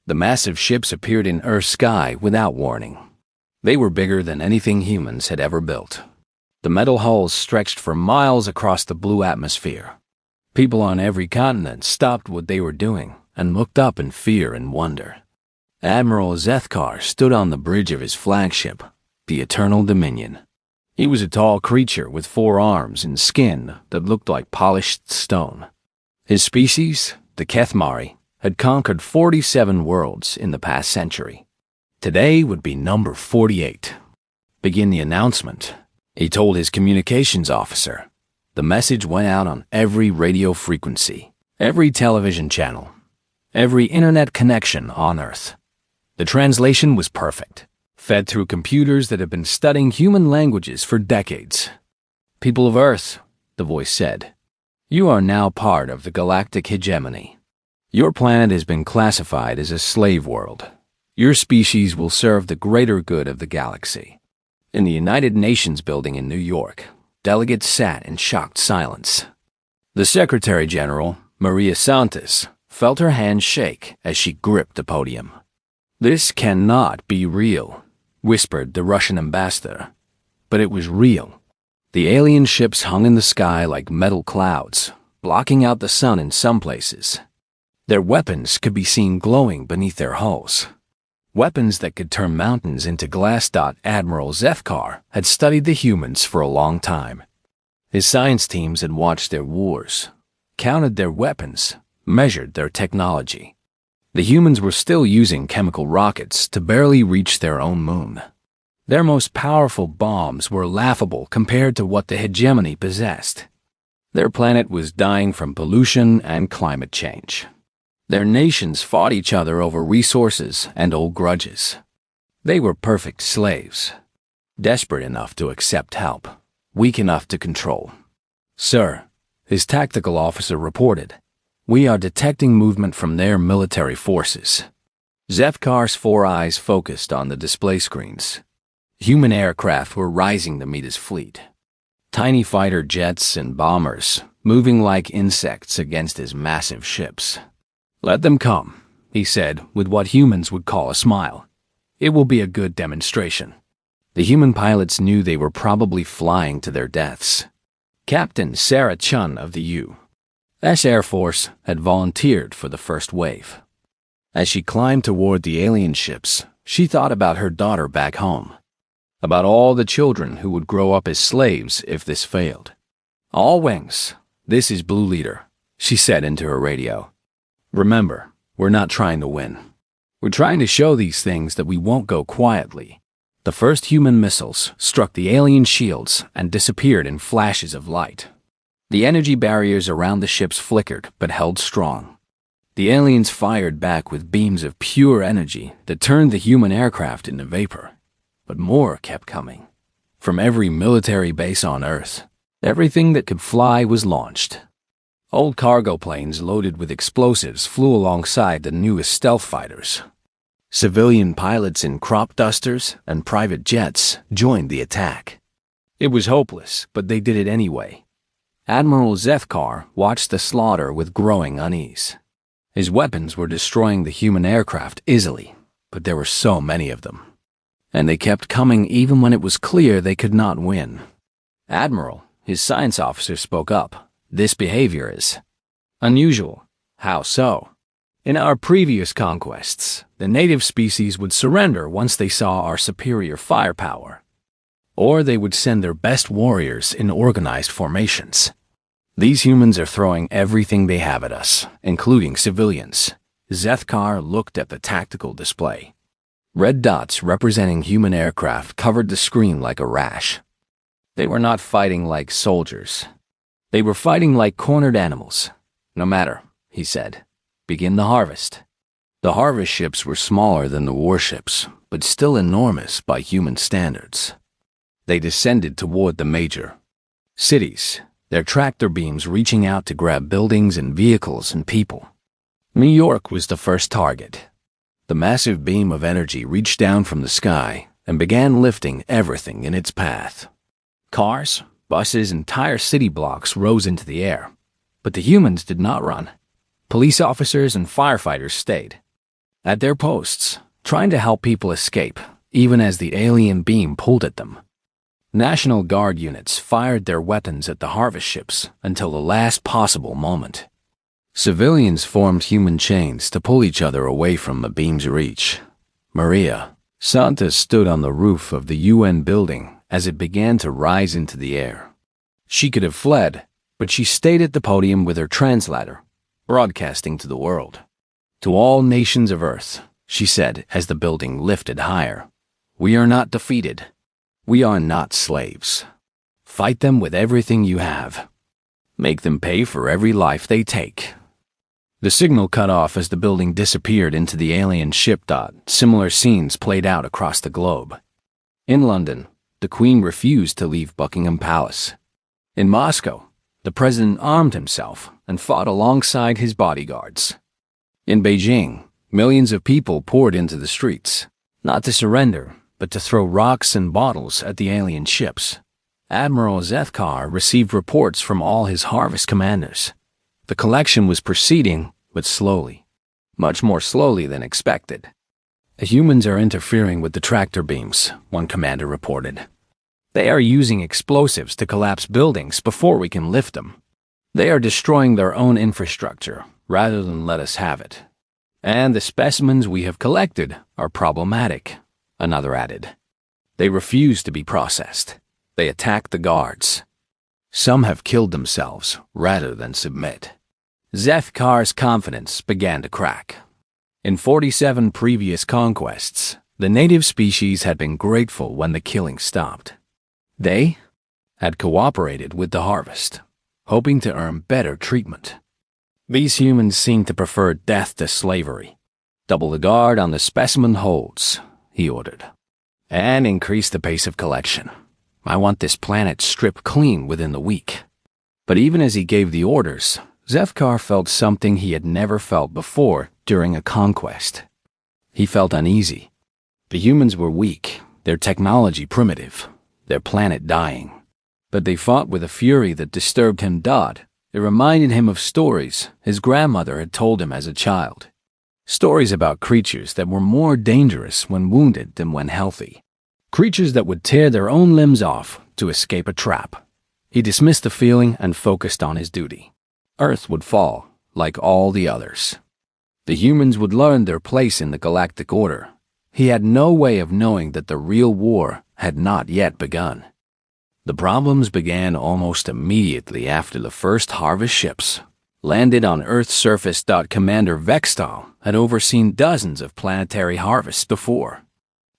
The massive ships appeared in Earth's sky without warning. They were bigger than anything humans had ever built. The metal hulls stretched for miles across the blue atmosphere. People on every continent stopped what they were doing and looked up in fear and wonder. Admiral Zethkar stood on the bridge of his flagship, the Eternal Dominion. He was a tall creature with 4 arms and skin that looked like polished stone. His species, the Kethmari, had conquered 47 worlds in the past century. Today would be number 48. Begin the announcement, he told his communications officer. The message went out on every radio frequency, every television channel, every internet connection on Earth. The translation was perfect, fed through computers that have been studying human languages for decades. People of Earth, the voice said, you are now part of the galactic hegemony. Your planet has been classified as a slave world. Your species will serve the greater good of the galaxy. In the United Nations building in New York, delegates sat in shocked silence. The Secretary General, Maria Santos, felt her hand shake as she gripped the podium. This cannot be real, whispered the Russian ambassador. But it was real. The alien ships hung in the sky like metal clouds, blocking out the sun in some places. Their weapons could be seen glowing beneath their hulls. Weapons that could turn mountains into glass. Admiral Zethkar had studied the humans for a long time. His science teams had watched their wars, counted their weapons, measured their technology. The humans were still using chemical rockets to barely reach their own moon. Their most powerful bombs were laughable compared to what the hegemony possessed. Their planet was dying from pollution and climate change. Their nations fought each other over resources and old grudges. They were perfect slaves, desperate enough to accept help, weak enough to control. Sir, his tactical officer reported, we are detecting movement from their military forces. Zethkar's 4 eyes focused on the display screens. Human aircraft were rising to meet his fleet. Tiny fighter jets and bombers, moving like insects against his massive ships. Let them come, he said with what humans would call a smile. It will be a good demonstration. The human pilots knew they were probably flying to their deaths. Captain Sarah Chun of the U.S. Air Force had volunteered for the first wave. As she climbed toward the alien ships, she thought about her daughter back home, about all the children who would grow up as slaves if this failed. All wings, this is Blue Leader, she said into her radio. Remember, we're not trying to win. We're trying to show these things that we won't go quietly. The first human missiles struck the alien shields and disappeared in flashes of light. The energy barriers around the ships flickered but held strong. The aliens fired back with beams of pure energy that turned the human aircraft into vapor. But more kept coming. From every military base on Earth, everything that could fly was launched. Old cargo planes loaded with explosives flew alongside the newest stealth fighters. Civilian pilots in crop dusters and private jets joined the attack. It was hopeless, but they did it anyway. Admiral Zethkar watched the slaughter with growing unease. His weapons were destroying the human aircraft easily, but there were so many of them. And they kept coming even when it was clear they could not win. Admiral, his science officer, spoke up. This behavior is unusual. How so? In our previous conquests, the native species would surrender once they saw our superior firepower. Or they would send their best warriors in organized formations. These humans are throwing everything they have at us, including civilians. Zethkar looked at the tactical display. Red dots representing human aircraft covered the screen like a rash. They were not fighting like soldiers. They were fighting like cornered animals. No matter, he said. Begin the harvest. The harvest ships were smaller than the warships, but still enormous by human standards. They descended toward the major cities, their tractor beams reaching out to grab buildings and vehicles and people. New York was the first target. The massive beam of energy reached down from the sky and began lifting everything in its path. Cars, buses, and entire city blocks rose into the air, but the humans did not run. Police officers and firefighters stayed. at their posts, trying to help people escape, even as the alien beam pulled at them. National Guard units fired their weapons at the harvest ships until the last possible moment. Civilians formed human chains to pull each other away from the beam's reach. Maria Santos stood on the roof of the UN building as it began to rise into the air. She could have fled, but she stayed at the podium with her translator, broadcasting to the world. To all nations of Earth, she said as the building lifted higher, "We are not defeated. We are not slaves. Fight them with everything you have. Make them pay for every life they take." The signal cut off as the building disappeared into the alien ship. Similar scenes played out across the globe. In London, the Queen refused to leave Buckingham Palace. In Moscow, the president armed himself and fought alongside his bodyguards. In Beijing, millions of people poured into the streets, not to surrender, but to throw rocks and bottles at the alien ships. Admiral Zethkar received reports from all his harvest commanders. The collection was proceeding, but slowly, much more slowly than expected. "The humans are interfering with the tractor beams," one commander reported. "They are using explosives to collapse buildings before we can lift them. They are destroying their own infrastructure rather than let us have it. And the specimens we have collected are problematic," another added. "They refuse to be processed. They attack the guards. Some have killed themselves rather than submit." Zethkar's confidence began to crack. In 47 previous conquests, the native species had been grateful when the killing stopped. They had cooperated with the harvest, hoping to earn better treatment. These humans seemed to prefer death to slavery. "Double the guard on the specimen holds," he ordered, "and increase the pace of collection. I want this planet stripped clean within the week." But even as he gave the orders, Zethkar felt something he had never felt before during a conquest. He felt uneasy. The humans were weak, their technology primitive, their planet dying. But they fought with a fury that disturbed him. It reminded him of stories his grandmother had told him as a child. Stories about creatures that were more dangerous when wounded than when healthy. Creatures that would tear their own limbs off to escape a trap. He dismissed the feeling and focused on his duty. Earth would fall, like all the others. The humans would learn their place in the galactic order. He had no way of knowing that the real war had not yet begun. The problems began almost immediately after the first harvest ships landed on Earth's surface. Commander Vextal had overseen dozens of planetary harvests before.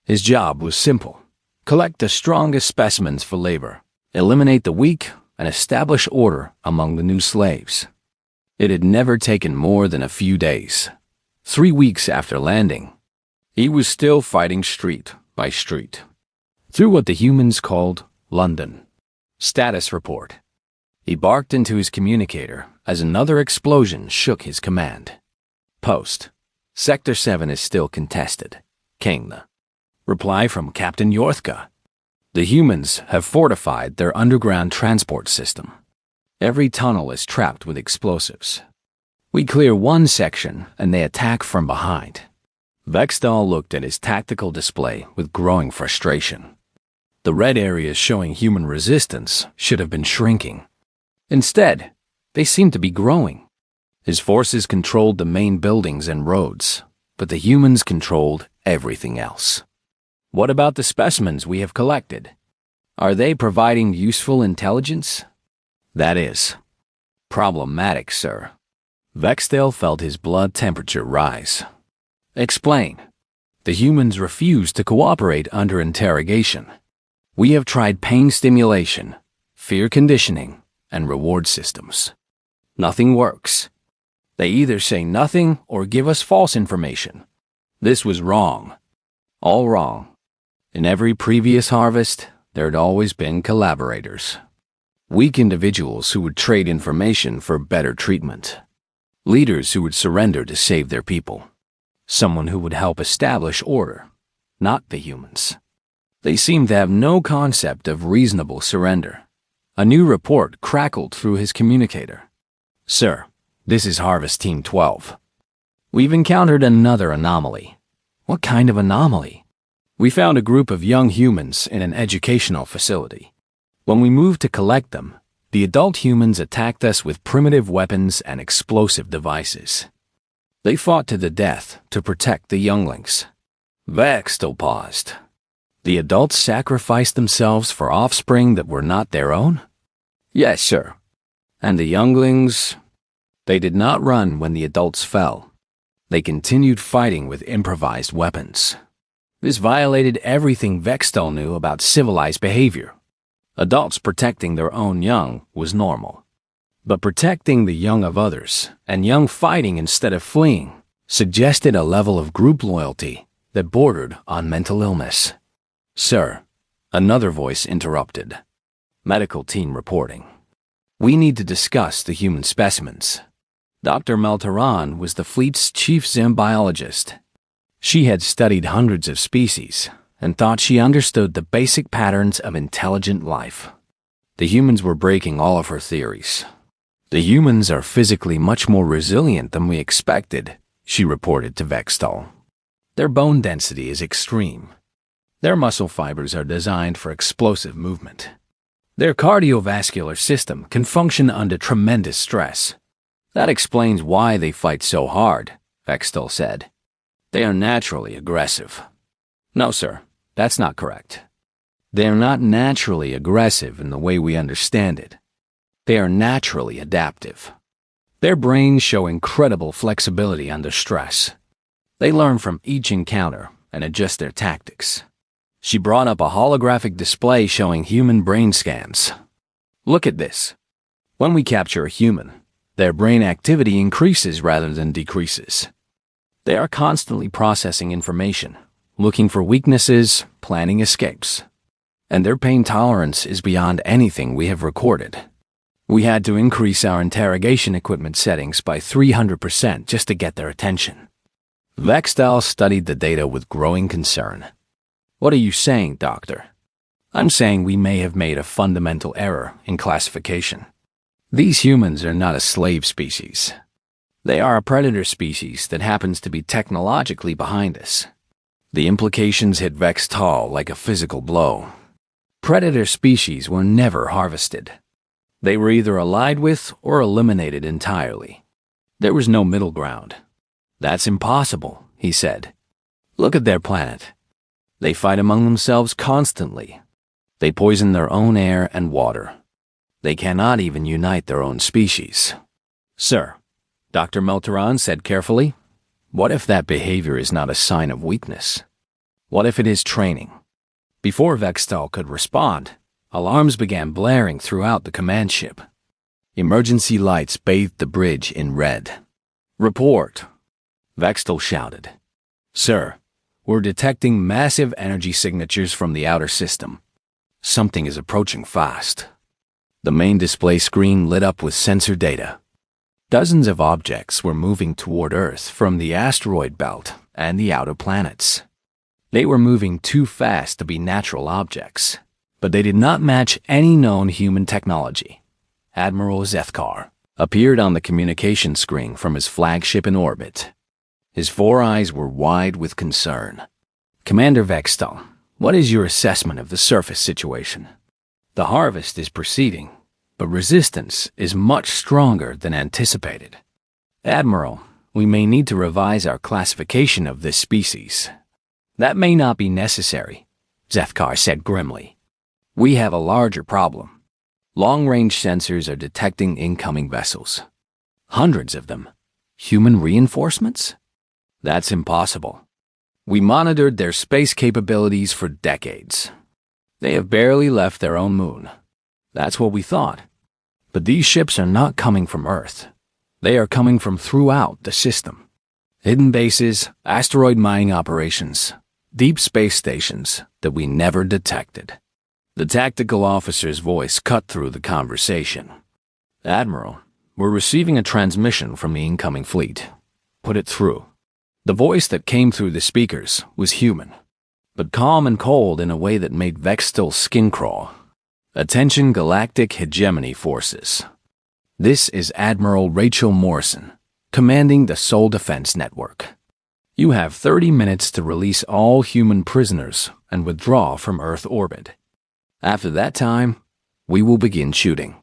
His job was simple: collect the strongest specimens for labor, eliminate the weak, and establish order among the new slaves. It had never taken more than a few days. 3 weeks after landing, he was still fighting street by street, through what the humans called London. Status report. He barked into his communicator as another explosion shook his command. Post. Sector 7 is still contested. Kingna. Reply from Captain Yorthka. The humans have fortified their underground transport system. Every tunnel is trapped with explosives. We clear one section and they attack from behind. Vextal looked at his tactical display with growing frustration. The red areas showing human resistance should have been shrinking. Instead, they seemed to be growing. His forces controlled the main buildings and roads, but the humans controlled everything else. What about the specimens we have collected? Are they providing useful intelligence? That is problematic, sir. Vextal felt his blood temperature rise. Explain. The humans refuse to cooperate under interrogation. We have tried pain stimulation, fear conditioning, and reward systems. Nothing works. They either say nothing or give us false information. This was wrong. All wrong. In every previous harvest, there had always been collaborators. Weak individuals who would trade information for better treatment. Leaders who would surrender to save their people. Someone who would help establish order, not the humans. They seemed to have no concept of reasonable surrender. A new report crackled through his communicator. Sir, this is Harvest Team 12. We've encountered another anomaly. What kind of anomaly? We found a group of young humans in an educational facility. When we moved to collect them, the adult humans attacked us with primitive weapons and explosive devices. They fought to the death to protect the younglings. Vextel paused. The adults sacrificed themselves for offspring that were not their own? Yes, sir. And the younglings? They did not run when the adults fell. They continued fighting with improvised weapons. This violated everything Vextel knew about civilized behavior. Adults protecting their own young was normal. But protecting the young of others, and young fighting instead of fleeing, suggested a level of group loyalty that bordered on mental illness. Sir, another voice interrupted. Medical team reporting. We need to discuss the human specimens. Dr. Melteran was the fleet's chief zoobiologist. She had studied hundreds of species and thought she understood the basic patterns of intelligent life. The humans were breaking all of her theories. The humans are physically much more resilient than we expected, she reported to Vextel. Their bone density is extreme. Their muscle fibers are designed for explosive movement. Their cardiovascular system can function under tremendous stress. That explains why they fight so hard, Vextel said. They are naturally aggressive. No, sir, that's not correct. They are not naturally aggressive in the way we understand it. They are naturally adaptive. Their brains show incredible flexibility under stress. They learn from each encounter and adjust their tactics. She brought up a holographic display showing human brain scans. Look at this. When we capture a human, their brain activity increases rather than decreases. They are constantly processing information, looking for weaknesses, planning escapes. And their pain tolerance is beyond anything we have recorded. We had to increase our interrogation equipment settings by 300% just to get their attention. Vextel studied the data with growing concern. What are you saying, Doctor? I'm saying we may have made a fundamental error in classification. These humans are not a slave species. They are a predator species that happens to be technologically behind us. The implications hit Vextel like a physical blow. Predator species were never harvested. They were either allied with or eliminated entirely. There was no middle ground. That's impossible, he said. Look at their planet. They fight among themselves constantly. They poison their own air and water. They cannot even unite their own species. Sir, Dr. Melteran said carefully, what if that behavior is not a sign of weakness? What if it is training? Before Vextel could respond, alarms began blaring throughout the command ship. Emergency lights bathed the bridge in red. Report, Vextel shouted. Sir, we're detecting massive energy signatures from the outer system. Something is approaching fast. The main display screen lit up with sensor data. Dozens of objects were moving toward Earth from the asteroid belt and the outer planets. They were moving too fast to be natural objects, but they did not match any known human technology. Admiral Zethkar appeared on the communication screen from his flagship in orbit. His four eyes were wide with concern. Commander Vextel, what is your assessment of the surface situation? The harvest is proceeding, but resistance is much stronger than anticipated. Admiral, we may need to revise our classification of this species. That may not be necessary, Zethkar said grimly. We have a larger problem. Long-range sensors are detecting incoming vessels. Hundreds of them. Human reinforcements? That's impossible. We monitored their space capabilities for decades. They have barely left their own moon. That's what we thought. But these ships are not coming from Earth. They are coming from throughout the system. Hidden bases, asteroid mining operations, deep space stations that we never detected. The tactical officer's voice cut through the conversation. Admiral, we're receiving a transmission from the incoming fleet. Put it through. The voice that came through the speakers was human, but calm and cold in a way that made Vextel's skin crawl. Attention Galactic Hegemony Forces. This is Admiral Rachel Morrison. commanding the Soul Defense Network. You have 30 minutes to release all human prisoners and withdraw from Earth orbit. After that time, we will begin shooting.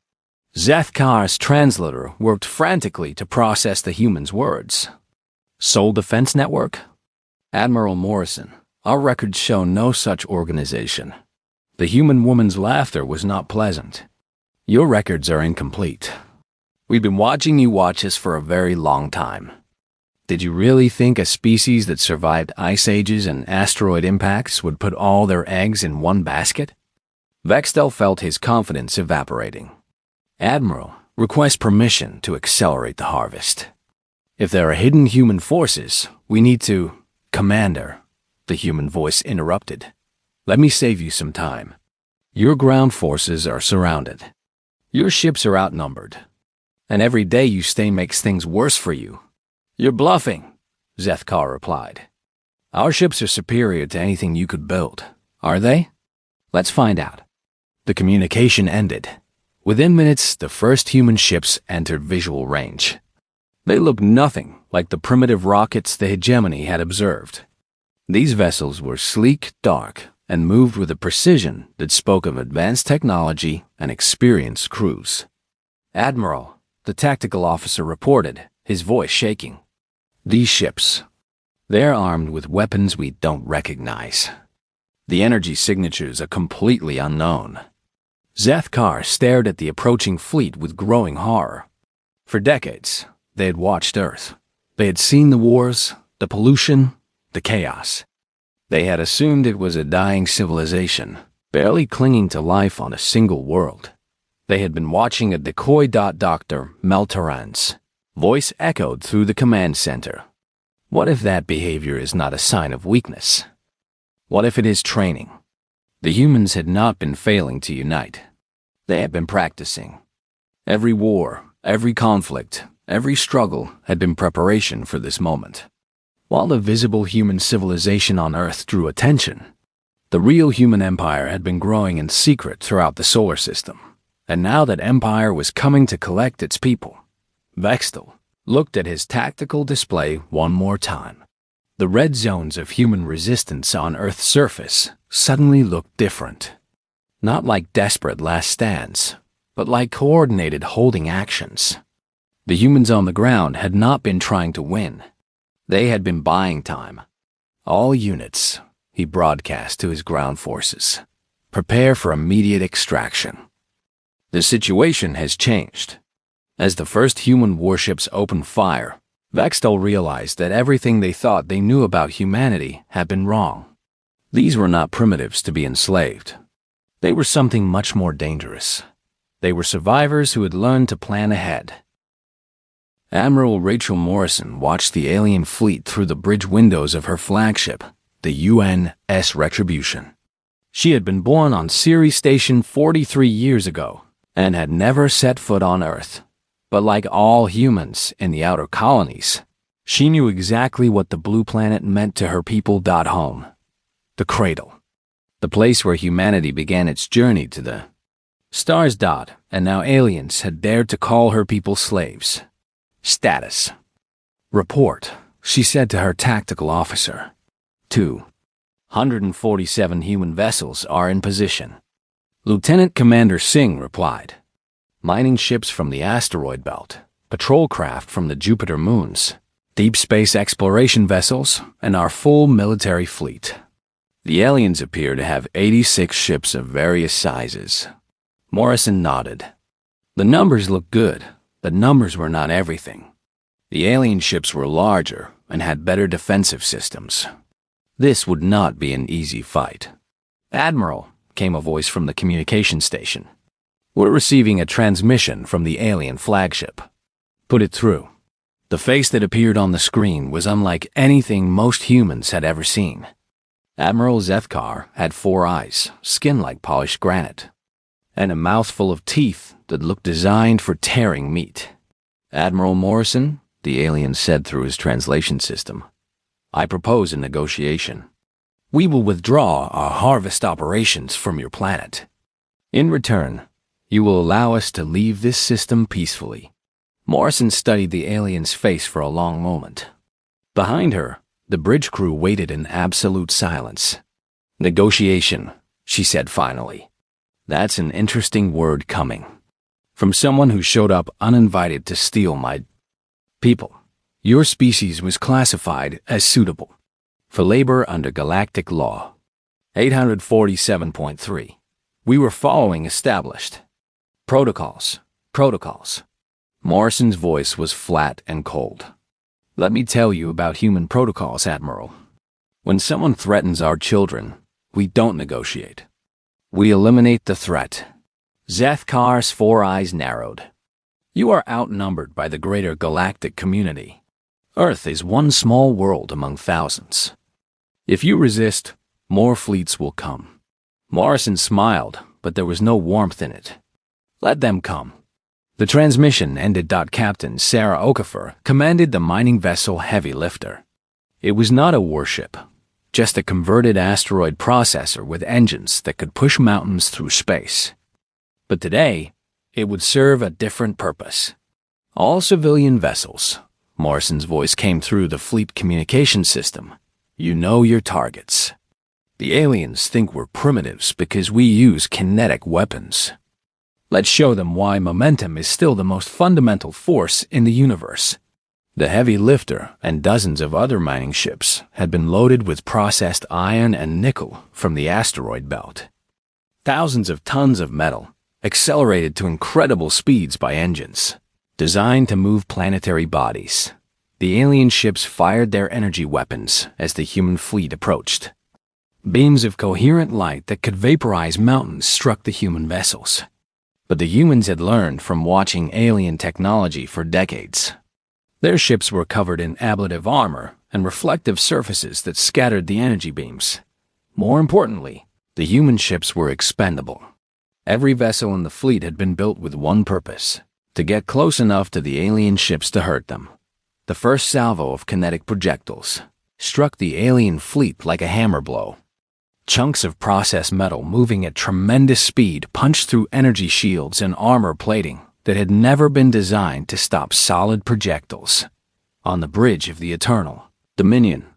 Zethkar's translator worked frantically to process the human's words. Soul Defense Network? Admiral Morrison, our records show no such organization. The human woman's laughter was not pleasant. Your records are incomplete. We've been watching you watch us for a very long time. Did you really think a species that survived ice ages and asteroid impacts would put all their eggs in one basket? Vextel felt his confidence evaporating. Admiral, request permission to accelerate the harvest. If there are hidden human forces, we need to— Commander, the human voice interrupted. Let me save you some time. Your ground forces are surrounded. Your ships are outnumbered. And every day you stay makes things worse for you. You're bluffing, Zethkar replied. Our ships are superior to anything you could build, are they? Let's find out. The communication ended. Within minutes, the first human ships entered visual range. They looked nothing like the primitive rockets the hegemony had observed. These vessels were sleek, dark, and moved with a precision that spoke of advanced technology and experienced crews. Admiral, the tactical officer reported, his voice shaking. These ships, they're armed with weapons we don't recognize. The energy signatures are completely unknown. Zethkar stared at the approaching fleet with growing horror. For decades, they had watched Earth. They had seen the wars, the pollution, the chaos. They had assumed it was a dying civilization, barely clinging to life on a single world. They had been watching a decoy. Dr. Meltaran's voice echoed through the command center. What if that behavior is not a sign of weakness? What if it is training? The humans had not been failing to unite. They had been practicing. Every war, every conflict, every struggle had been preparation for this moment. While the visible human civilization on Earth drew attention, the real human empire had been growing in secret throughout the solar system. And now that empire was coming to collect its people, Vextel looked at his tactical display one more time. The red zones of human resistance on Earth's surface suddenly looked different. Not like desperate last stands, but like coordinated holding actions. The humans on the ground had not been trying to win. They had been buying time. All units, he broadcast to his ground forces, prepare for immediate extraction. The situation has changed. As the first human warships opened fire, Vextel realized that everything they thought they knew about humanity had been wrong. These were not primitives to be enslaved. They were something much more dangerous. They were survivors who had learned to plan ahead. Admiral Rachel Morrison watched the alien fleet through the bridge windows of her flagship, the UNS Retribution. She had been born on Ceres Station 43 years ago and had never set foot on Earth. But like all humans in the outer colonies, she knew exactly what the blue planet meant to her people. Home, the cradle, the place where humanity began its journey to the stars. And now aliens had dared to call her people slaves. Status. Report, she said to her tactical officer. 247 human vessels are in position. Lieutenant Commander Singh replied. Mining ships from the asteroid belt, patrol craft from the Jupiter moons, deep space exploration vessels, and our full military fleet. The aliens appear to have 86 ships of various sizes. Morrison nodded. The numbers looked good, but numbers were not everything. The alien ships were larger and had better defensive systems. This would not be an easy fight. Admiral, came a voice from the communication station. We're receiving a transmission from the alien flagship. Put it through. The face that appeared on the screen was unlike anything most humans had ever seen. Admiral Zethkar had 4 eyes, skin like polished granite, and a mouthful of teeth that looked designed for tearing meat. Admiral Morrison, the alien said through his translation system, I propose a negotiation. We will withdraw our harvest operations from your planet. In return, you will allow us to leave this system peacefully. Morrison studied the alien's face for a long moment. Behind her, the bridge crew waited in absolute silence. "Negotiation," she said finally. "That's an interesting word coming from someone who showed up uninvited to steal my people. Your species was classified as suitable for labor under galactic law. 847.3. We were following established protocols. Morrison's voice was flat and cold. "Let me tell you about human protocols, Admiral. When someone threatens our children, we don't negotiate. We eliminate the threat." Zethkar's four eyes narrowed. "You are outnumbered by the greater galactic community. Earth is one small world among thousands. If you resist, more fleets will come." Morrison smiled, but there was no warmth in it. "Let them come." The transmission ended. Captain Sarah Okafor commanded the mining vessel Heavy Lifter. It was not a warship, just a converted asteroid processor with engines that could push mountains through space. But today, it would serve a different purpose. "All civilian vessels," Morrison's voice came through the fleet communication system. "You know your targets. The aliens think we're primitives because we use kinetic weapons. Let's show them why momentum is still the most fundamental force in the universe." The Heavy Lifter and dozens of other mining ships had been loaded with processed iron and nickel from the asteroid belt. Thousands of tons of metal, accelerated to incredible speeds by engines, designed to move planetary bodies. The alien ships fired their energy weapons as the human fleet approached. Beams of coherent light that could vaporize mountains struck the human vessels. But the humans had learned from watching alien technology for decades. Their ships were covered in ablative armor and reflective surfaces that scattered the energy beams. More importantly, the human ships were expendable. Every vessel in the fleet had been built with one purpose: to get close enough to the alien ships to hurt them. The first salvo of kinetic projectiles struck the alien fleet like a hammer blow. Chunks of processed metal moving at tremendous speed punched through energy shields and armor plating that had never been designed to stop solid projectiles. On the bridge of the Eternal Dominion,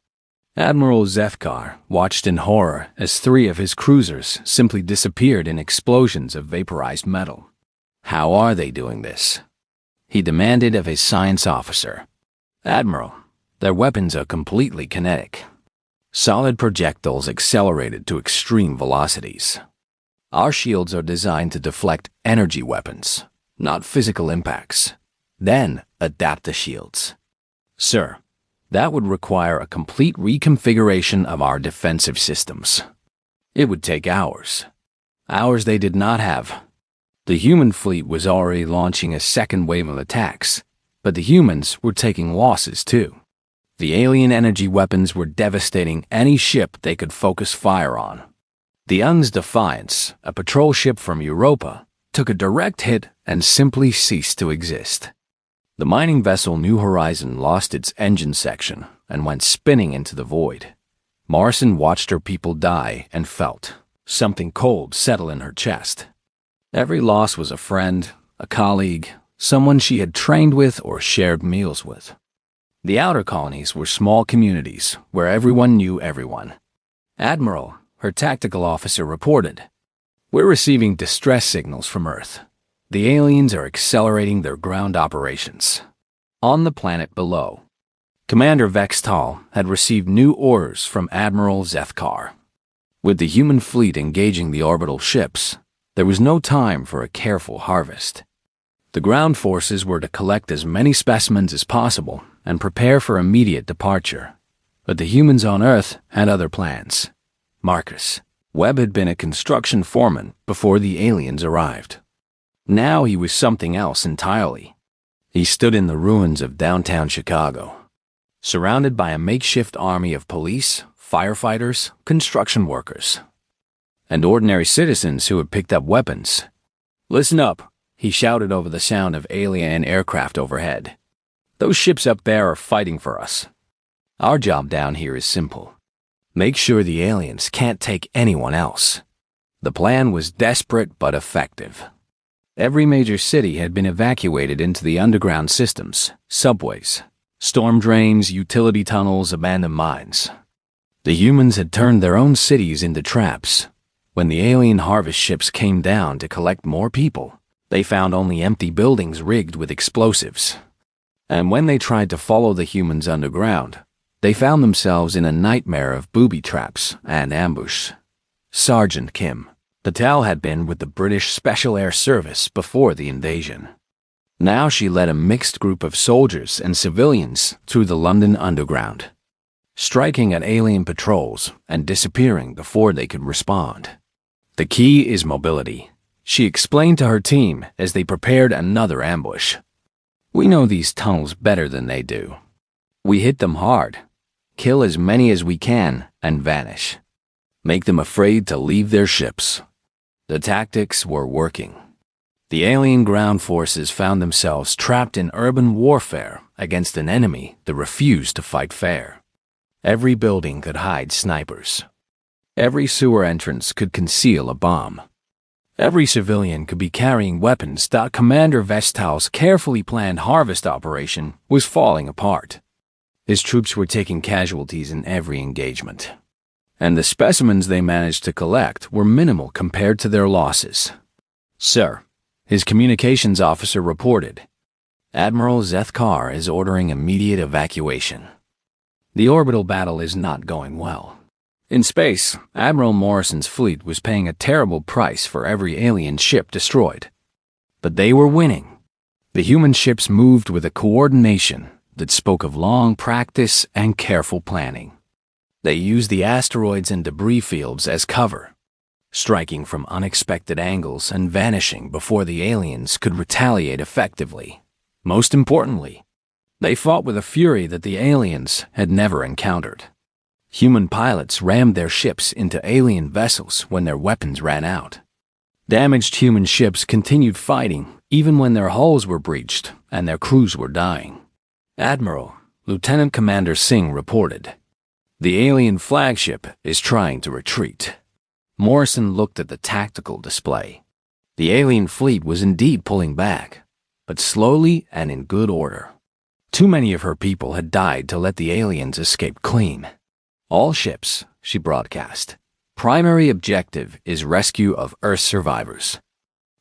Admiral Zethkar watched in horror as 3 of his cruisers simply disappeared in explosions of vaporized metal. "How are they doing this?" he demanded of his science officer. "Admiral, their weapons are completely kinetic. Solid projectiles accelerated to extreme velocities. Our shields are designed to deflect energy weapons, not physical impacts, then adapt the shields. Sir, that would require a complete reconfiguration of our defensive systems. It would take hours. Hours they did not have." The human fleet was already launching a second wave of attacks, but the humans were taking losses too. The alien energy weapons were devastating any ship they could focus fire on. The UN's Defiance, a patrol ship from Europa, took a direct hit and simply ceased to exist. The mining vessel New Horizon lost its engine section and went spinning into the void. Morrison watched her people die and felt something cold settle in her chest. Every loss was a friend, a colleague, someone she had trained with or shared meals with. The outer colonies were small communities where everyone knew everyone. "Admiral," her tactical officer reported, "we're receiving distress signals from Earth. The aliens are accelerating their ground operations." On the planet below, Commander Vextal had received new orders from Admiral Zethkar. With the human fleet engaging the orbital ships, there was no time for a careful harvest. The ground forces were to collect as many specimens as possible and prepare for immediate departure. But the humans on Earth had other plans. Marcus Webb had been a construction foreman before the aliens arrived. Now he was something else entirely. He stood in the ruins of downtown Chicago, surrounded by a makeshift army of police, firefighters, construction workers, and ordinary citizens who had picked up weapons. "Listen up," he shouted over the sound of alien aircraft overhead. "Those ships up there are fighting for us. Our job down here is simple. Make sure the aliens can't take anyone else." The plan was desperate but effective. Every major city had been evacuated into the underground systems, subways, storm drains, utility tunnels, abandoned mines. The humans had turned their own cities into traps. When the alien harvest ships came down to collect more people, they found only empty buildings rigged with explosives. And when they tried to follow the humans underground, they found themselves in a nightmare of booby traps and ambush. Sergeant Kim Patel had been with the British Special Air Service before the invasion. Now she led a mixed group of soldiers and civilians through the London Underground, striking at alien patrols and disappearing before they could respond. The key is mobility, she explained to her team as they prepared another ambush. We know these tunnels better than they do. We hit them hard, kill as many as we can, and vanish. Make them afraid to leave their ships. The tactics were working. The alien ground forces found themselves trapped in urban warfare against an enemy that refused to fight fair. Every building could hide snipers. Every sewer entrance could conceal a bomb. Every civilian could be carrying weapons. Commander Vestal's carefully planned harvest operation was falling apart. His troops were taking casualties in every engagement, and the specimens they managed to collect were minimal compared to their losses. Sir, his communications officer reported, Admiral Zethkar is ordering immediate evacuation. The orbital battle is not going well. In space, Admiral Morrison's fleet was paying a terrible price for every alien ship destroyed. But they were winning. The human ships moved with a coordination that spoke of long practice and careful planning. They used the asteroids and debris fields as cover, striking from unexpected angles and vanishing before the aliens could retaliate effectively. Most importantly, they fought with a fury that the aliens had never encountered. Human pilots rammed their ships into alien vessels when their weapons ran out. Damaged human ships continued fighting even when their hulls were breached and their crews were dying. Admiral, Lieutenant Commander Singh reported, the alien flagship is trying to retreat. Morrison looked at the tactical display. The alien fleet was indeed pulling back, but slowly and in good order. Too many of her people had died to let the aliens escape clean. All ships, she broadcast. Primary objective is rescue of Earth survivors.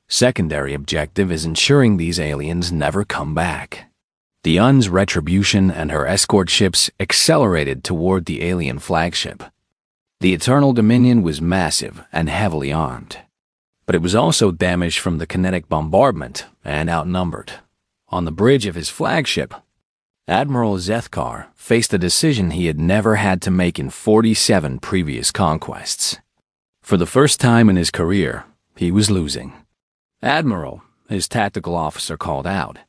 Secondary objective is ensuring these aliens never come back. The UN's Retribution and her escort ships accelerated toward the alien flagship. The Eternal Dominion was massive and heavily armed, but it was also damaged from the kinetic bombardment and outnumbered. On the bridge of his flagship, Admiral Zethkar faced a decision he had never had to make in 47 previous conquests. For the first time in his career, he was losing. Admiral, his tactical officer called out,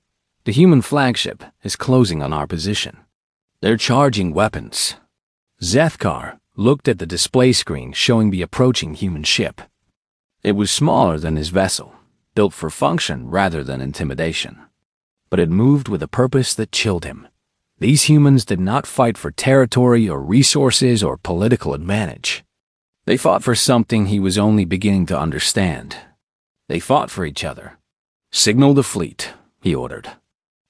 the human flagship is closing on our position. They're charging weapons. Zethkar looked at the display screen showing the approaching human ship. It was smaller than his vessel, built for function rather than intimidation. But it moved with a purpose that chilled him. These humans did not fight for territory or resources or political advantage. They fought for something he was only beginning to understand. They fought for each other. Signal the fleet, he ordered.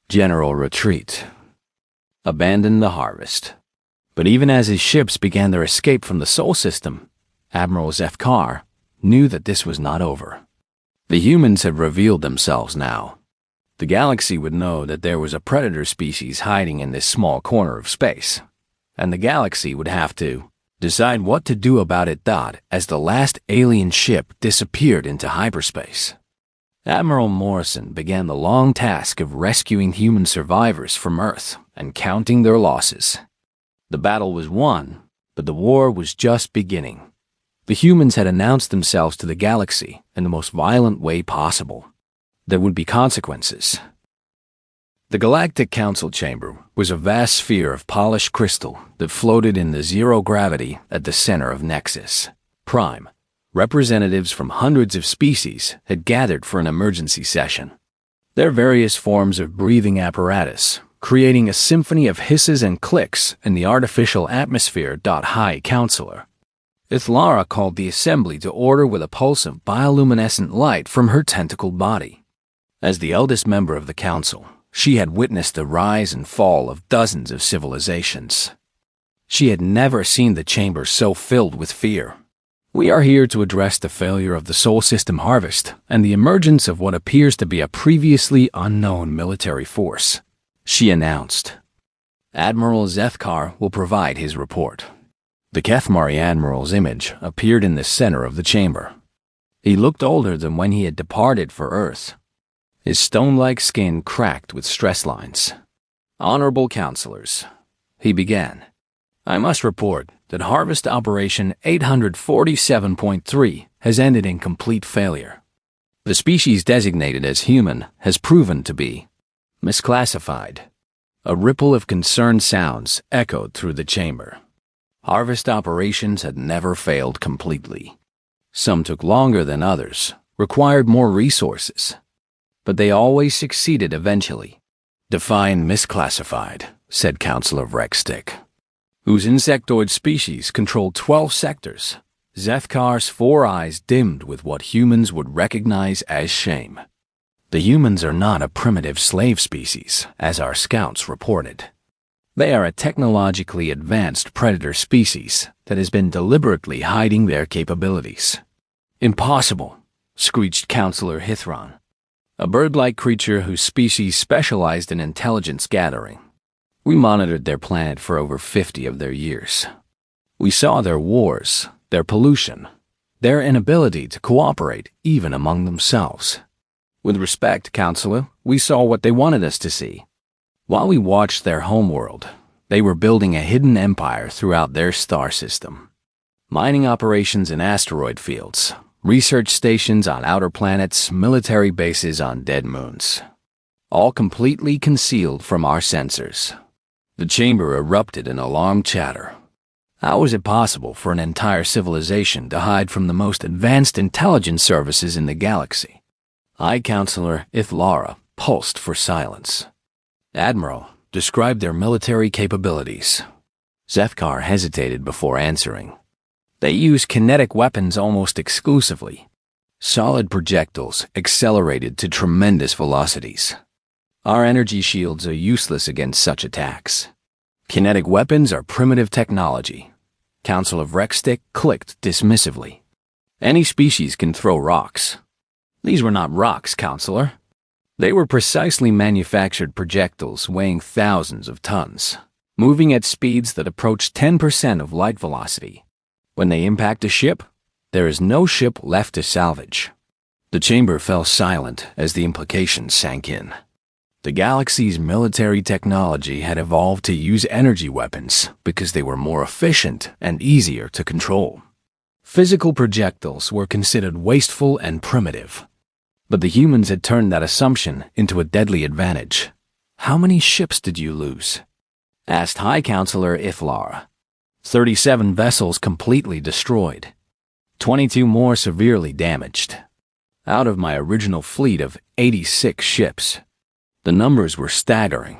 General retreat. Abandon the harvest. But even as his ships began their escape from the Sol system, Admiral Zethkar knew that this was not over. The humans had revealed themselves now. The galaxy would know that there was a predator species hiding in this small corner of space, and the galaxy would have to decide what to do about it. As the last alien ship disappeared into hyperspace, Admiral Morrison began the long task of rescuing human survivors from Earth and counting their losses. The battle was won, but the war was just beginning. The humans had announced themselves to the galaxy in the most violent way possible. There would be consequences. The Galactic Council Chamber was a vast sphere of polished crystal that floated in the zero gravity at the center of Nexus Prime. Representatives from hundreds of species had gathered for an emergency session. Their various forms of breathing apparatus, creating a symphony of hisses and clicks in the artificial atmosphere. High Counselor Ithlara called the assembly to order with a pulse of bioluminescent light from her tentacled body. As the eldest member of the council, she had witnessed the rise and fall of dozens of civilizations. She had never seen the chamber so filled with fear. "We are here to address the failure of the Sol System harvest and the emergence of what appears to be a previously unknown military force," she announced. Admiral Zethkar will provide his report. The Kethmari Admiral's image appeared in the center of the chamber. He looked older than when he had departed for Earth. His stone-like skin cracked with stress lines. "Honorable Counselors," he began, "I must report that Harvest Operation 847.3 has ended in complete failure. The species designated as human has proven to be misclassified." A ripple of concerned sounds echoed through the chamber. Harvest operations had never failed completely. Some took longer than others, required more resources, but they always succeeded eventually. "Define misclassified," said Counselor Rexstick, whose insectoid species controlled 12 sectors. Zethkar's 4 eyes dimmed with what humans would recognize as shame. "The humans are not a primitive slave species, as our scouts reported. They are a technologically advanced predator species that has been deliberately hiding their capabilities." "Impossible," screeched Counselor Hithron, a bird-like creature whose species specialized in intelligence gathering. "We monitored their planet for over 50 of their years. We saw their wars, their pollution, their inability to cooperate even among themselves. With respect, Counselor, we saw what they wanted us to see. While we watched their homeworld, they were building a hidden empire throughout their star system. Mining operations in asteroid fields, research stations on outer planets, military bases on dead moons. All completely concealed from our sensors." The chamber erupted in alarmed chatter. How was it possible for an entire civilization to hide from the most advanced intelligence services in the galaxy? High Counselor Ithlara pulsed for silence. "Admiral, describe their military capabilities." Zethkar hesitated before answering. "They use kinetic weapons almost exclusively. Solid projectiles accelerated to tremendous velocities. Our energy shields are useless against such attacks. Kinetic weapons are primitive technology." Counselor Rexstick clicked dismissively. "Any species can throw rocks." "These were not rocks, Counselor. They were precisely manufactured projectiles weighing thousands of tons, moving at speeds that approach 10% of light velocity. When they impact a ship, there is no ship left to salvage." The chamber fell silent as the implications sank in. The galaxy's military technology had evolved to use energy weapons because they were more efficient and easier to control. Physical projectiles were considered wasteful and primitive. But the humans had turned that assumption into a deadly advantage. "How many ships did you lose?" asked High Counselor Ithlara. 37 vessels completely destroyed. 22 more severely damaged. Out of my original fleet of 86 ships. The numbers were staggering.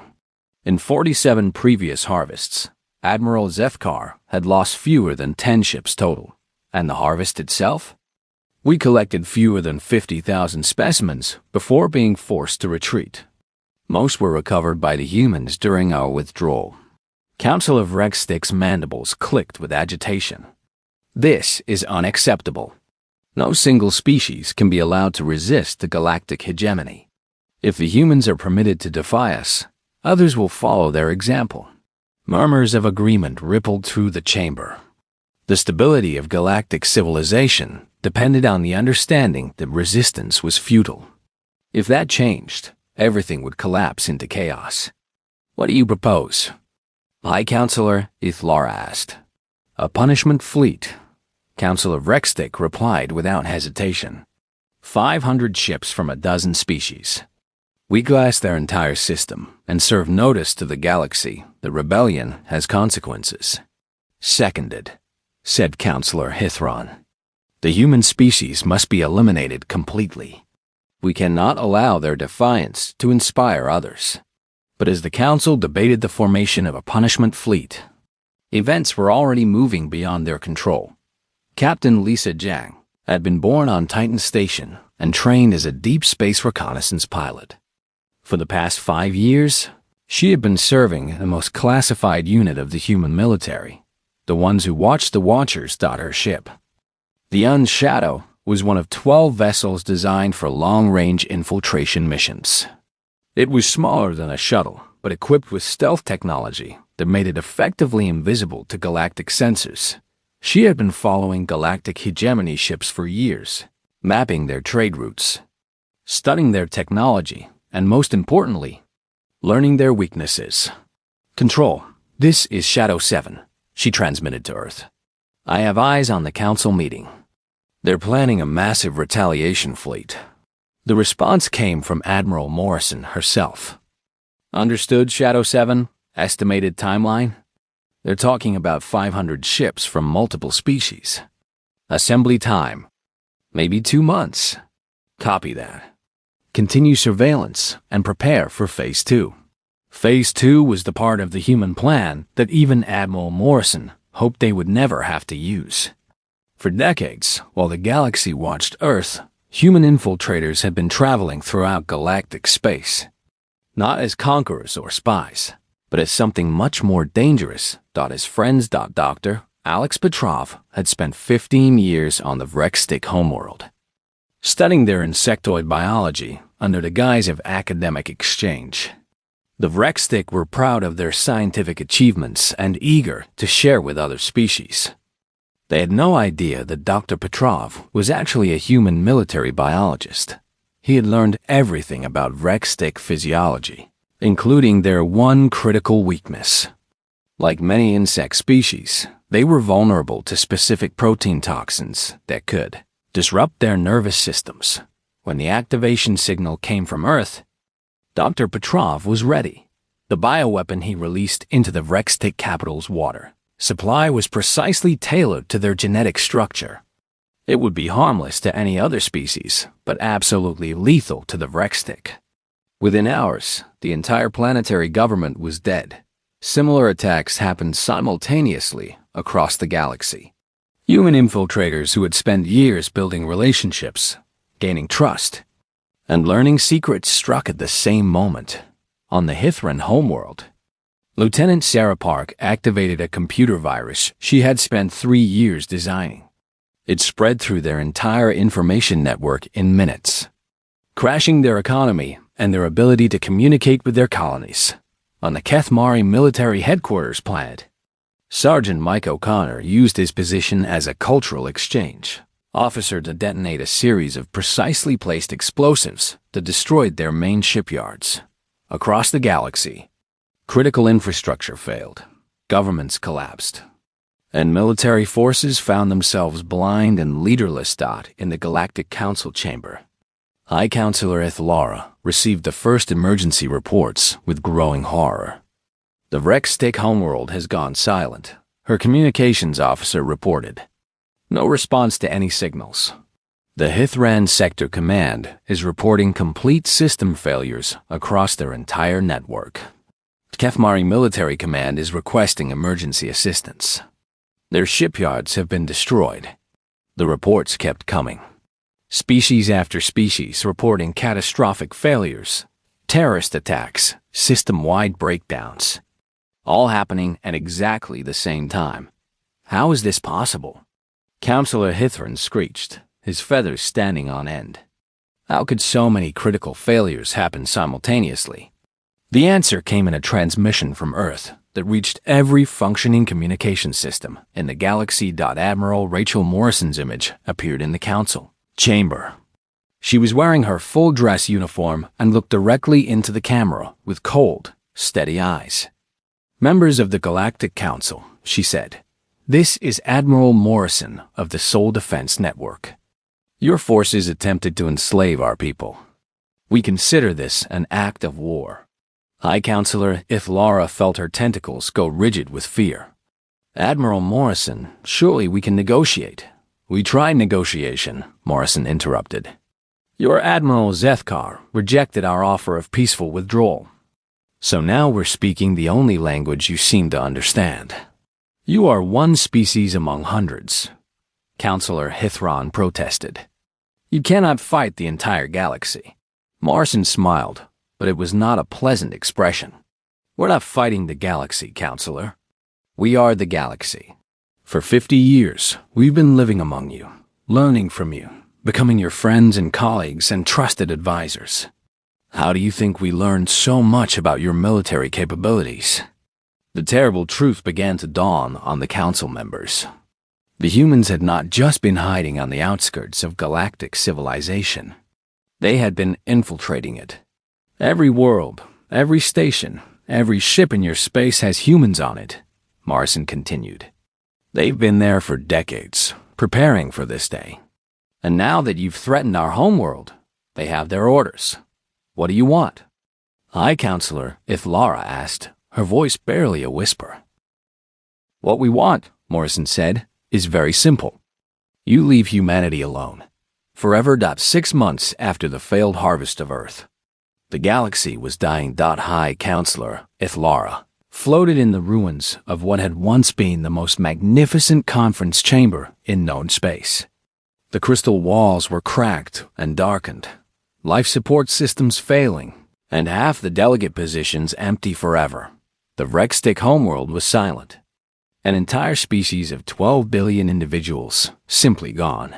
In 47 previous harvests, Admiral Zethkar had lost fewer than 10 ships total. And the harvest itself? We collected fewer than 50,000 specimens before being forced to retreat. Most were recovered by the humans during our withdrawal. Counselor Rexstick's mandibles clicked with agitation. "This is unacceptable. No single species can be allowed to resist the galactic hegemony. If the humans are permitted to defy us, others will follow their example." Murmurs of agreement rippled through the chamber. The stability of galactic civilization depended on the understanding that resistance was futile. If that changed, everything would collapse into chaos. "What do you propose?" High Counselor Ithlara asked. "A punishment fleet," Counselor Rexstick replied without hesitation. 500 ships from a dozen species. We glass their entire system and serve notice to the galaxy that rebellion has consequences. "Seconded," said Counselor Hithron. "The human species must be eliminated completely. We cannot allow their defiance to inspire others." But as the Council debated the formation of a punishment fleet, events were already moving beyond their control. Captain Lisa Jiang, had been born on Titan Station and trained as a deep space reconnaissance pilot. For the past 5 years, she had been serving the most classified unit of the human military, the ones who watched the Watchers dot her ship. The Unshadow was one of 12 vessels designed for long-range infiltration missions. It was smaller than a shuttle, but equipped with stealth technology that made it effectively invisible to galactic sensors. She had been following galactic hegemony ships for years, mapping their trade routes, studying their technology, and most importantly, learning their weaknesses. "Control, this is Shadow 7, she transmitted to Earth. "I have eyes on the Council meeting. They're planning a massive retaliation fleet." The response came from Admiral Morrison herself. "Understood, Shadow 7. Estimated timeline? They're talking about 500 ships from multiple species. Assembly time? Maybe 2 months. Copy that. Continue surveillance and prepare for Phase 2. Phase 2 was the part of the human plan that even Admiral Morrison hoped they would never have to use. For decades, while the galaxy watched Earth, human infiltrators had been traveling throughout galactic space. Not as conquerors or spies, but as something much more dangerous. His friends. Dr. Alex Petrov had spent 15 years on the Vrextic homeworld, studying their insectoid biology under the guise of academic exchange. The Vrextic were proud of their scientific achievements and eager to share with other species. They had no idea that Dr. Petrov was actually a human military biologist. He had learned everything about Vrextic physiology, including their one critical weakness. Like many insect species, they were vulnerable to specific protein toxins that could disrupt their nervous systems. When the activation signal came from Earth, Dr. Petrov was ready. The bioweapon he released into the Vrextic capital's water supply was precisely tailored to their genetic structure. It would be harmless to any other species, but absolutely lethal to the Vrextic. Within hours, the entire planetary government was dead. Similar attacks happened simultaneously across the galaxy. Human infiltrators who had spent years building relationships, gaining trust, and learning secrets struck at the same moment. On the Hithran homeworld, Lieutenant Sarah Park activated a computer virus she had spent 3 years designing. It spread through their entire information network in minutes, crashing their economy and their ability to communicate with their colonies. On the Kethmari military headquarters planet, Sergeant Mike O'Connor used his position as a cultural exchange officer to detonate a series of precisely placed explosives that destroyed their main shipyards. Across the galaxy, critical infrastructure failed, governments collapsed, and military forces found themselves blind and leaderless. In the Galactic Council chamber, High Counselor Ithlara received the first emergency reports with growing horror. "The Vrextic homeworld has gone silent," her communications officer reported. "No response to any signals. The Hithran Sector Command is reporting complete system failures across their entire network. Kethmari Military Command is requesting emergency assistance. Their shipyards have been destroyed." The reports kept coming. Species after species reporting catastrophic failures, terrorist attacks, system-wide breakdowns, all happening at exactly the same time. How is this possible? Counselor Hithran screeched, his feathers standing on end. How could so many critical failures happen simultaneously? The answer came in a transmission from Earth that reached every functioning communication system in the galaxy. Admiral Rachel Morrison's image appeared in the council chamber. She was wearing her full dress uniform and looked directly into the camera with cold, steady eyes. "Members of the Galactic Council," she said, "this is Admiral Morrison of the Soul Defense Network. Your forces attempted to enslave our people. We consider this an act of war." High Counselor Ithlara felt her tentacles go rigid with fear. "Admiral Morrison, surely we can negotiate." "We tried negotiation," Morrison interrupted. "Your Admiral Zethkar rejected our offer of peaceful withdrawal. So now we're speaking the only language you seem to understand. You are one species among hundreds. Counselor Hithron protested. You cannot fight the entire galaxy. Morrison smiled, but it was not a pleasant expression. We're not fighting the galaxy, Counselor. We are the galaxy. For 50 years, we've been living among you, learning from you, becoming your friends and colleagues and trusted advisors. How do you think we learned so much about your military capabilities? The terrible truth began to dawn on the council members. The humans had not just been hiding on the outskirts of galactic civilization. They had been infiltrating it. Every world, every station, every ship in your space has humans on it, Morrison continued. They've been there for decades, preparing for this day. And now that you've threatened our homeworld, they have their orders. What do you want? High Counselor Ithlara asked, her voice barely a whisper. What we want, Morrison said, is very simple. You leave humanity alone. Forever. 6 months after the failed harvest of Earth. The galaxy was dying. High Counselor Ithlara floated in the ruins of what had once been the most magnificent conference chamber in known space. The crystal walls were cracked and darkened, life support systems failing, and half the delegate positions empty forever. The Rextic homeworld was silent. An entire species of 12 billion individuals simply gone.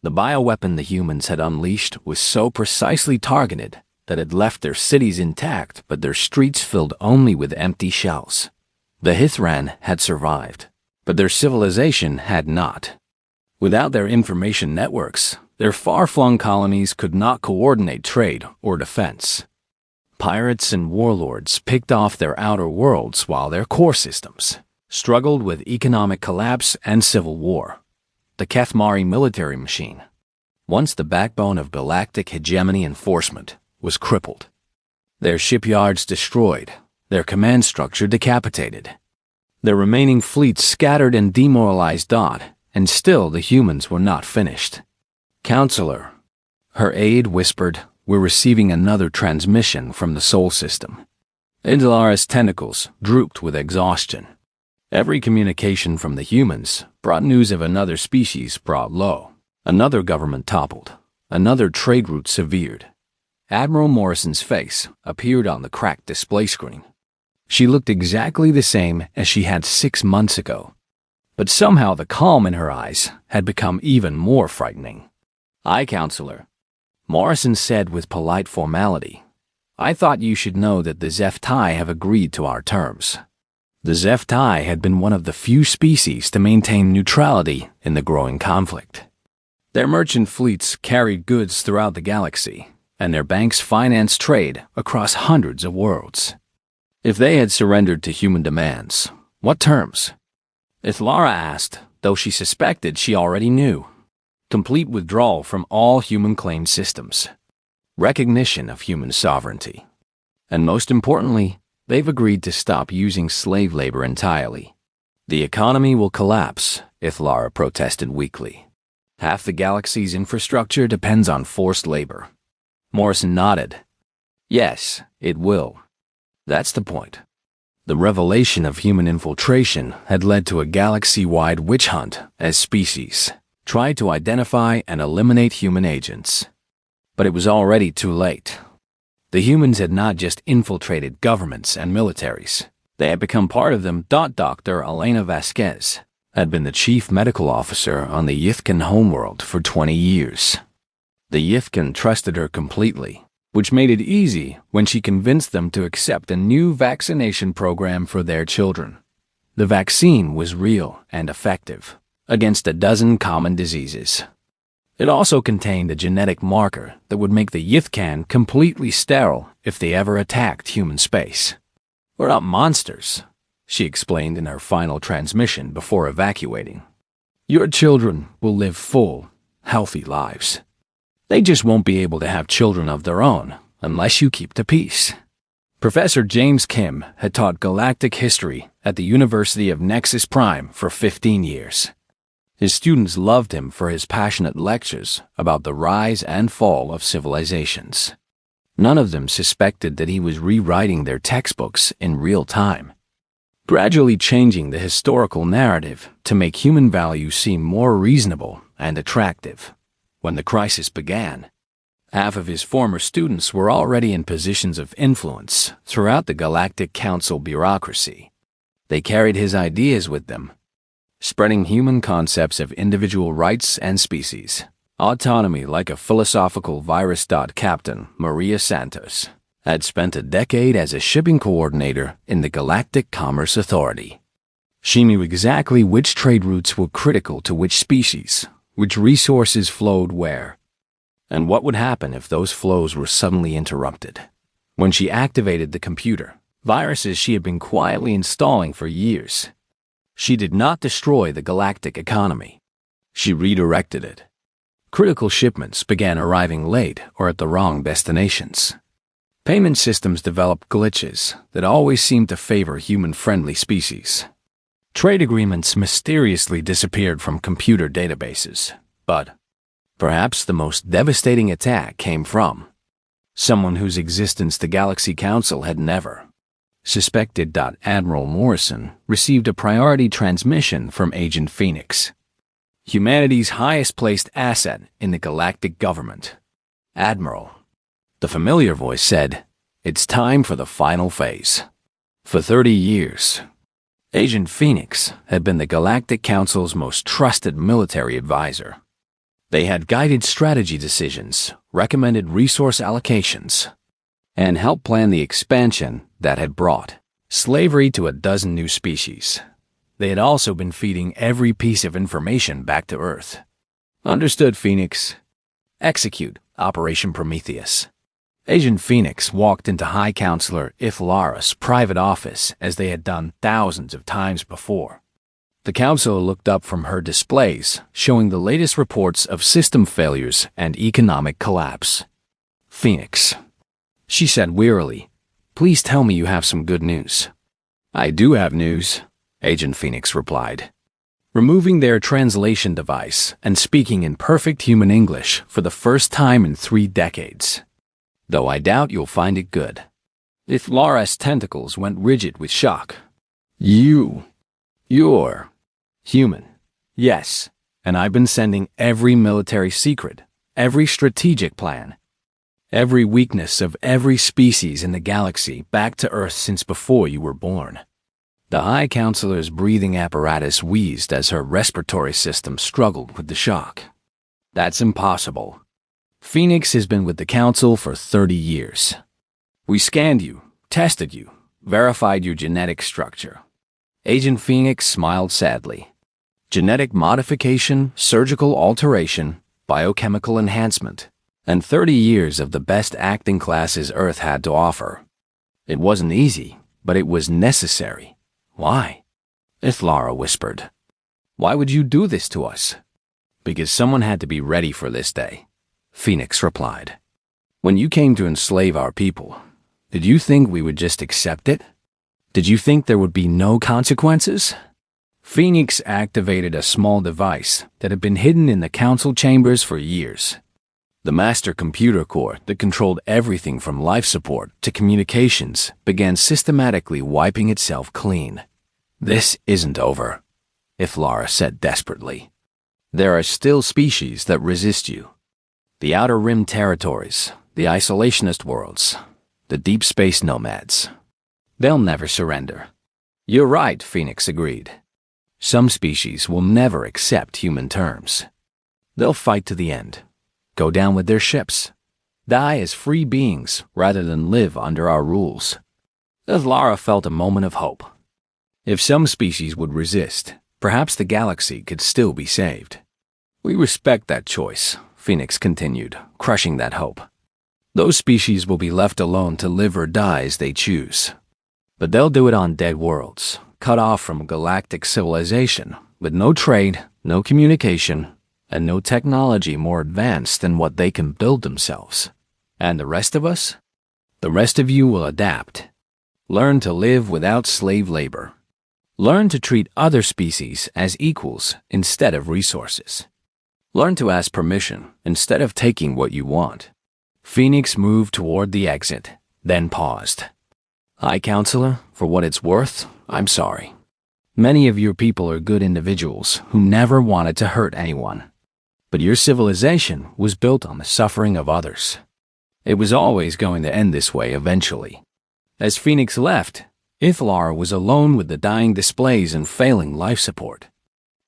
The bioweapon the humans had unleashed was so precisely targeted that it left their cities intact but their streets filled only with empty shells. The Hithran had survived, but their civilization had not. Without their information networks, their far-flung colonies could not coordinate trade or defense. Pirates and warlords picked off their outer worlds while their core systems struggled with economic collapse and civil war. The Kethmari military machine, once the backbone of galactic hegemony enforcement, was crippled. Their shipyards destroyed, their command structure decapitated. Their remaining fleets scattered and demoralized. And still the humans were not finished. Counselor, her aide whispered, we're receiving another transmission from the Sol system. Idlara's tentacles drooped with exhaustion. Every communication from the humans brought news of another species brought low, another government toppled, another trade route severed. Admiral Morrison's face appeared on the cracked display screen. She looked exactly the same as she had 6 months ago. But somehow the calm in her eyes had become even more frightening. Aye, Counselor, Morrison said with polite formality. I thought you should know that the Zeftai have agreed to our terms. The Zeftai had been one of the few species to maintain neutrality in the growing conflict. Their merchant fleets carried goods throughout the galaxy, and their banks financed trade across hundreds of worlds. If they had surrendered to human demands, what terms? Ithlara asked, though she suspected she already knew. Complete withdrawal from all human-claimed systems. Recognition of human sovereignty. And most importantly, they've agreed to stop using slave labor entirely. The economy will collapse, Ithlara protested weakly. Half the galaxy's infrastructure depends on forced labor. Morrison nodded. Yes, it will. That's the point. The revelation of human infiltration had led to a galaxy-wide witch hunt as species tried to identify and eliminate human agents. But it was already too late. The humans had not just infiltrated governments and militaries. They had become part of them. Dr. Elena Vasquez had been the chief medical officer on the Yithkan homeworld for 20 years. The Yithkan trusted her completely, which made it easy when she convinced them to accept a new vaccination program for their children. The vaccine was real and effective against a dozen common diseases. It also contained a genetic marker that would make the Yithkan completely sterile if they ever attacked human space. We're not monsters, she explained in her final transmission before evacuating. Your children will live full, healthy lives. They just won't be able to have children of their own unless you keep the peace. Professor James Kim had taught galactic history at the University of Nexus Prime for 15 years. His students loved him for his passionate lectures about the rise and fall of civilizations. None of them suspected that he was rewriting their textbooks in real time. gradually changing the historical narrative to make human values seem more reasonable and attractive. When the crisis began, half of his former students were already in positions of influence throughout the Galactic Council bureaucracy. They carried his ideas with them, spreading human concepts of individual rights and species, autonomy like a philosophical virus. Captain Maria Santos had spent a decade as a shipping coordinator in the Galactic Commerce Authority. She knew exactly which trade routes were critical to which species, which resources flowed where, and what would happen if those flows were suddenly interrupted. When she activated the computer, viruses she had been quietly installing for years, she did not destroy the galactic economy. She redirected it. Critical shipments began arriving late or at the wrong destinations. Payment systems developed glitches that always seemed to favor human-friendly species. Trade agreements mysteriously disappeared from computer databases, but perhaps the most devastating attack came from someone whose existence the Galaxy Council had never suspected. Admiral Morrison received a priority transmission from Agent Phoenix, humanity's highest-placed asset in the galactic government. "Admiral," the familiar voice said, "it's time for the final phase." For 30 years, Agent Phoenix had been the Galactic Council's most trusted military advisor. They had guided strategy decisions, recommended resource allocations, and helped plan the expansion that had brought slavery to a dozen new species. They had also been feeding every piece of information back to Earth. "Understood, Phoenix. Execute Operation Prometheus." Agent Phoenix walked into High Counselor Ithlara's private office as they had done thousands of times before. The counselor looked up from her displays, showing the latest reports of system failures and economic collapse. "Phoenix," she said wearily, "please tell me you have some good news." "I do have news," Agent Phoenix replied, removing their translation device and speaking in perfect human English for the first time in 3 decades. "Though I doubt you'll find it good." Ithlara's tentacles went rigid with shock. You're human." "Yes, and I've been sending every military secret, every strategic plan, every weakness of every species in the galaxy back to Earth since before you were born." The High Counselor's breathing apparatus wheezed as her respiratory system struggled with the shock. "That's impossible. Phoenix has been with the Council for 30 years. We scanned you, tested you, verified your genetic structure." Agent Phoenix smiled sadly. "Genetic modification, surgical alteration, biochemical enhancement, and 30 years of the best acting classes Earth had to offer. It wasn't easy, but it was necessary." "Why?" Ithlara whispered. "Why would you do this to us?" "Because someone had to be ready for this day," Phoenix replied. "When you came to enslave our people, did you think we would just accept it? Did you think there would be no consequences?" Phoenix activated a small device that had been hidden in the council chambers for years. The master computer core that controlled everything from life support to communications began systematically wiping itself clean. "This isn't over," Ithlara said desperately. "There are still species that resist you. The Outer Rim territories, the isolationist worlds, the deep space nomads. They'll never surrender." "You're right," Phoenix agreed. "Some species will never accept human terms. They'll fight to the end, go down with their ships, die as free beings rather than live under our rules." Ithlara felt a moment of hope. If some species would resist, perhaps the galaxy could still be saved. "We respect that choice," Phoenix continued, crushing that hope. "Those species will be left alone to live or die as they choose. But they'll do it on dead worlds, cut off from galactic civilization, with no trade, no communication, and no technology more advanced than what they can build themselves. And the rest of us? The rest of you will adapt. Learn to live without slave labor. Learn to treat other species as equals instead of resources. Learn to ask permission instead of taking what you want." Phoenix moved toward the exit, then paused. High Counselor, for what it's worth, I'm sorry. Many of your people are good individuals who never wanted to hurt anyone. But your civilization was built on the suffering of others. It was always going to end this way eventually. As Phoenix left, Ithlar was alone with the dying displays and failing life support.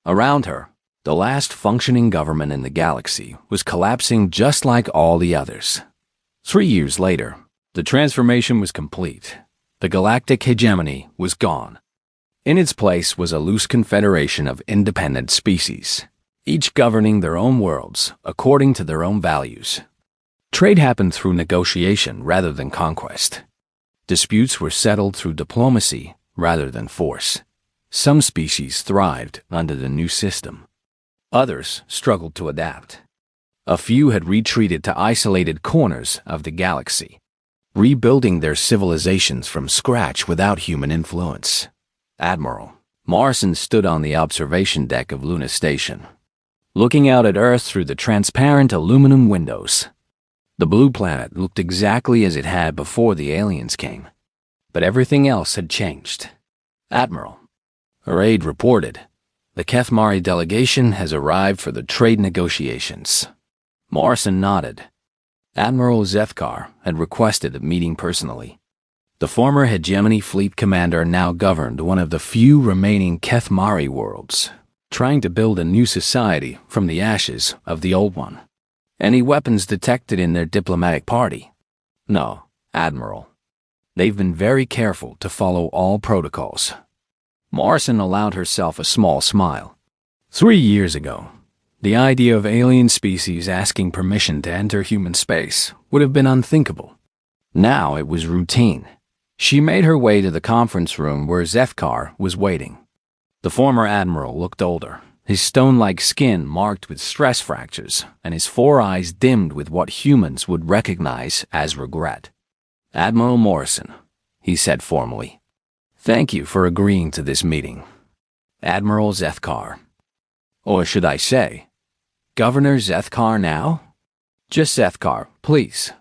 Around her, the last functioning government in the galaxy was collapsing just like all the others. 3 years later, the transformation was complete. The galactic hegemony was gone. In its place was a loose confederation of independent species, each governing their own worlds according to their own values. Trade happened through negotiation rather than conquest. Disputes were settled through diplomacy rather than force. Some species thrived under the new system. Others struggled to adapt. A few had retreated to isolated corners of the galaxy, rebuilding their civilizations from scratch without human influence. Admiral Morrison stood on the observation deck of Luna Station, looking out at Earth through the transparent aluminum windows. The blue planet looked exactly as it had before the aliens came, but everything else had changed. Admiral, her aide reported, the Kethmari delegation has arrived for the trade negotiations. Morrison nodded. Admiral Zethkar had requested a meeting personally. The former Hegemony Fleet Commander now governed one of the few remaining Kethmari worlds, trying to build a new society from the ashes of the old one. Any weapons detected in their diplomatic party? No, Admiral. They've been very careful to follow all protocols. Morrison allowed herself a small smile. 3 years ago, the idea of alien species asking permission to enter human space would have been unthinkable. Now it was routine. She made her way to the conference room where Zethkar was waiting. The former admiral looked older, his stone-like skin marked with stress fractures, and his 4 eyes dimmed with what humans would recognize as regret. Admiral Morrison, he said formally, thank you for agreeing to this meeting. Admiral Zethkar. Or should I say, Governor Zethkar now? Just Zethkar, please.